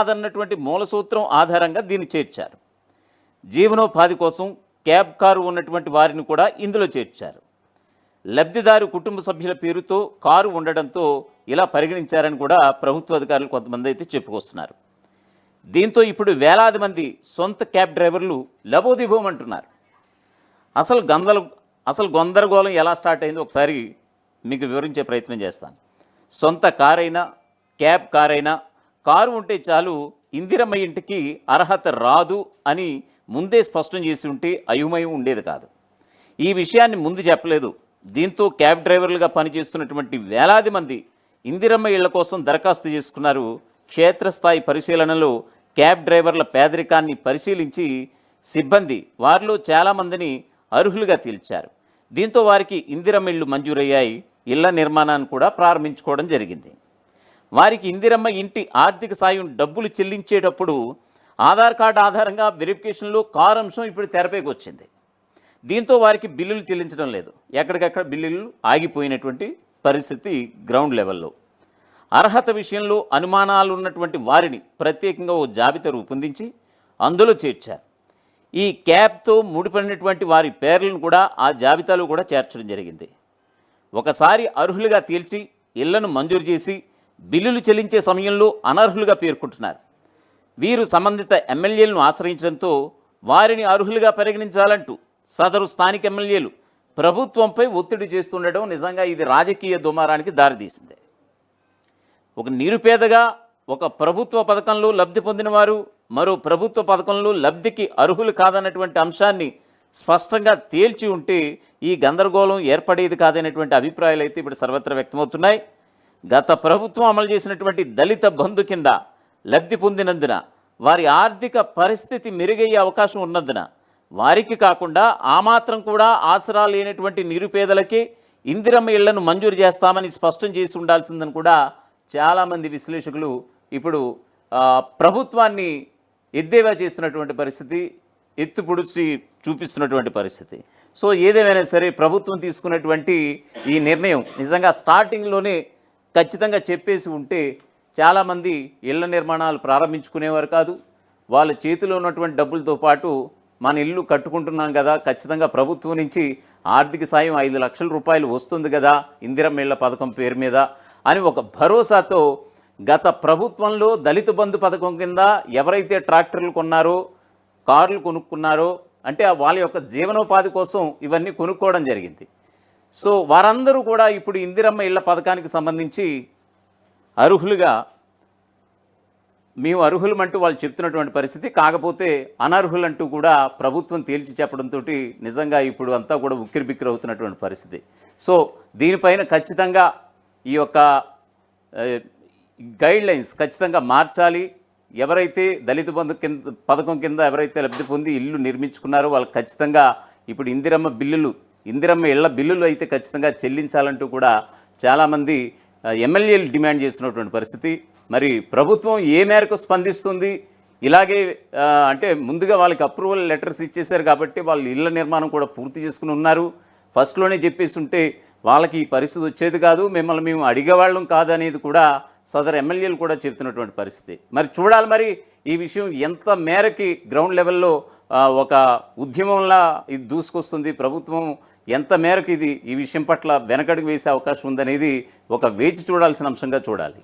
అదన్నటువంటి మూల సూత్రం ఆధారంగా దీన్ని చేర్చారు. జీవనోపాధి కోసం క్యాబ్ కారు ఉన్నటువంటి వారిని కూడా ఇందులో చేర్చారు. లబ్ధిదారు కుటుంబ సభ్యుల పేరుతో కారు ఉండడంతో ఇలా పరిగణించారని కూడా ప్రభుత్వ అధికారులు కొంతమంది అయితే చెప్పుకొస్తున్నారు. దీంతో ఇప్పుడు వేలాది మంది సొంత క్యాబ్ డ్రైవర్లు లబోదిబోమంటున్నారు. అసలు గందరగోళం ఎలా స్టార్ట్ అయిందో ఒకసారి మీకు వివరించే ప్రయత్నం చేస్తాను. సొంత కారైనా క్యాబ్ కారైనా కారు ఉంటే చాలు ఇందిరమ్మ ఇంటికి అర్హత రాదు అని ముందే స్పష్టం చేసి ఉంటే అయోమయం ఉండేది కాదు. ఈ విషయాన్ని ముందు చెప్పలేదు. దీంతో క్యాబ్ డ్రైవర్లుగా పనిచేస్తున్నటువంటి వేలాది మంది ఇందిరమ్మ ఇళ్ల కోసం దరఖాస్తు చేసుకున్నారు. క్షేత్రస్థాయి పరిశీలనలో క్యాబ్ డ్రైవర్ల పేదరికాన్ని పరిశీలించి సిబ్బంది వారిలో చాలామందిని అర్హులుగా తేల్చారు. దీంతో వారికి ఇందిరమ్మ ఇళ్ళు మంజూరయ్యాయి. ఇళ్ల నిర్మాణాన్ని కూడా ప్రారంభించుకోవడం జరిగింది. వారికి ఇందిరమ్మ ఇంటి ఆర్థిక సాయం డబ్బులు చెల్లించేటప్పుడు ఆధార్ కార్డు ఆధారంగా వెరిఫికేషన్లో కారు అంశం ఇప్పుడు తెరపైకి వచ్చింది. దీంతో వారికి బిల్లులు చెల్లించడం లేదు. ఎక్కడికక్కడ బిల్లులు ఆగిపోయినటువంటి పరిస్థితి గ్రౌండ్ లెవెల్లో. అర్హత విషయంలో అనుమానాలు ఉన్నటువంటి వారిని ప్రత్యేకంగా ఓ జాబితా రూపొందించి అందులో చేర్చారు. ఈ క్యాబ్తో ముడిపడినటువంటి వారి పేర్లను కూడా ఆ జాబితాలో కూడా చేర్చడం జరిగింది. ఒకసారి అర్హులుగా తేల్చి ఇళ్లను మంజూరు చేసి బిల్లులు చెల్లించే సమయంలో అనర్హులుగా పేర్కొంటున్నారు. వీరు సంబంధిత ఎమ్మెల్యేలను ఆశ్రయించడంతో వారిని అర్హులుగా పరిగణించాలంటూ సదరు స్థానిక ఎమ్మెల్యేలు ప్రభుత్వంపై ఒత్తిడి చేస్తుండడం నిజంగా ఇది రాజకీయ దుమారానికి దారితీసింది. ఒక నిరుపేదగా ఒక ప్రభుత్వ పథకంలో లబ్ధి పొందినవారు మరో ప్రభుత్వ పథకంలో లబ్ధికి అర్హులు కాదన్నటువంటి అంశాన్ని స్పష్టంగా తేల్చి ఉంటే ఈ గందరగోళం ఏర్పడేది కాదనేటువంటి అభిప్రాయాలు అయితే ఇప్పుడు సర్వత్రా వ్యక్తమవుతున్నాయి. గత ప్రభుత్వం అమలు చేసినటువంటి దళిత బంధు కింద లబ్ధి పొందినందున వారి ఆర్థిక పరిస్థితి మెరుగయ్యే అవకాశం ఉన్నందున వారికి కాకుండా ఆ మాత్రం కూడా ఆసరా లేనటువంటి నిరుపేదలకే ఇందిరమ్మ ఇళ్లను మంజూరు చేస్తామని స్పష్టం చేసి ఉండాల్సిందని కూడా చాలామంది విశ్లేషకులు ఇప్పుడు ప్రభుత్వాన్ని ఎద్దేవా చేస్తున్నటువంటి పరిస్థితి, ఎత్తుపుడిచి చూపిస్తున్నటువంటి పరిస్థితి. సో ఏదేమైనా సరే ప్రభుత్వం తీసుకున్నటువంటి ఈ నిర్ణయం నిజంగా స్టార్టింగ్లోనే ఖచ్చితంగా చెప్పేసి ఉంటే చాలామంది ఇళ్ల నిర్మాణాలు ప్రారంభించుకునేవారు కాదు. వాళ్ళ చేతిలో ఉన్నటువంటి డబ్బులతో పాటు మన ఇల్లు కట్టుకుంటున్నాం కదా, ఖచ్చితంగా ప్రభుత్వం నుంచి ఆర్థిక సాయం 5 లక్షల రూపాయలు వస్తుంది కదా ఇందిరమ్మ ఇళ్ల పథకం పేరు మీద అని ఒక భరోసాతో గత ప్రభుత్వంలో దళిత బంధు పథకం కింద ఎవరైతే ట్రాక్టర్లు కొన్నారో కార్లు కొనుక్కున్నారో అంటే వాళ్ళ యొక్క జీవనోపాధి కోసం ఇవన్నీ కొనుక్కోవడం జరిగింది. సో వారందరూ కూడా ఇప్పుడు ఇందిరమ్మ ఇళ్ల పథకానికి సంబంధించి అర్హులుగా మేము అర్హులమంటూ వాళ్ళు చెప్తున్నటువంటి పరిస్థితి. కాకపోతే అనర్హులంటూ కూడా ప్రభుత్వం తేల్చి చెప్పడంతో నిజంగా ఇప్పుడు అంతా కూడా ఉక్కిరిబిక్కిరి అవుతున్నటువంటి పరిస్థితి. సో దీనిపైన ఖచ్చితంగా ఈ యొక్క గైడ్లైన్స్ ఖచ్చితంగా మార్చాలి. ఎవరైతే దళిత బంధు కింద పథకం కింద ఎవరైతే లబ్ధి పొంది ఇల్లు నిర్మించుకున్నారో వాళ్ళకి ఖచ్చితంగా ఇప్పుడు ఇందిరమ్మ ఇళ్ల బిల్లులు అయితే ఖచ్చితంగా చెల్లించాలంటూ కూడా చాలామంది ఎమ్మెల్యేలు డిమాండ్ చేస్తున్నటువంటి పరిస్థితి. మరి ప్రభుత్వం ఏ మేరకు స్పందిస్తుంది? ఇలాగే అంటే ముందుగా వాళ్ళకి అప్రూవల్ లెటర్స్ ఇచ్చేశారు కాబట్టి వాళ్ళు ఇళ్ల నిర్మాణం కూడా పూర్తి చేసుకుని ఉన్నారు. ఫస్ట్లోనే చెప్పేసి ఉంటే వాళ్ళకి ఈ పరిస్థితి వచ్చేది కాదు, మిమ్మల్ని మేము అడిగేవాళ్ళం కాదు అనేది కూడా సదరు ఎమ్మెల్యేలు కూడా చెప్తున్నటువంటి పరిస్థితి. మరి చూడాలి మరి ఈ విషయం ఎంత మేరకి గ్రౌండ్ లెవెల్లో ఒక ఉద్యమంలా ఇది దూసుకొస్తుంది, ప్రభుత్వం ఎంత మేరకు ఈ విషయం పట్ల వెనకడుగు వేసే అవకాశం ఉందనేది ఒక వేచి చూడాల్సిన అంశంగా చూడాలి.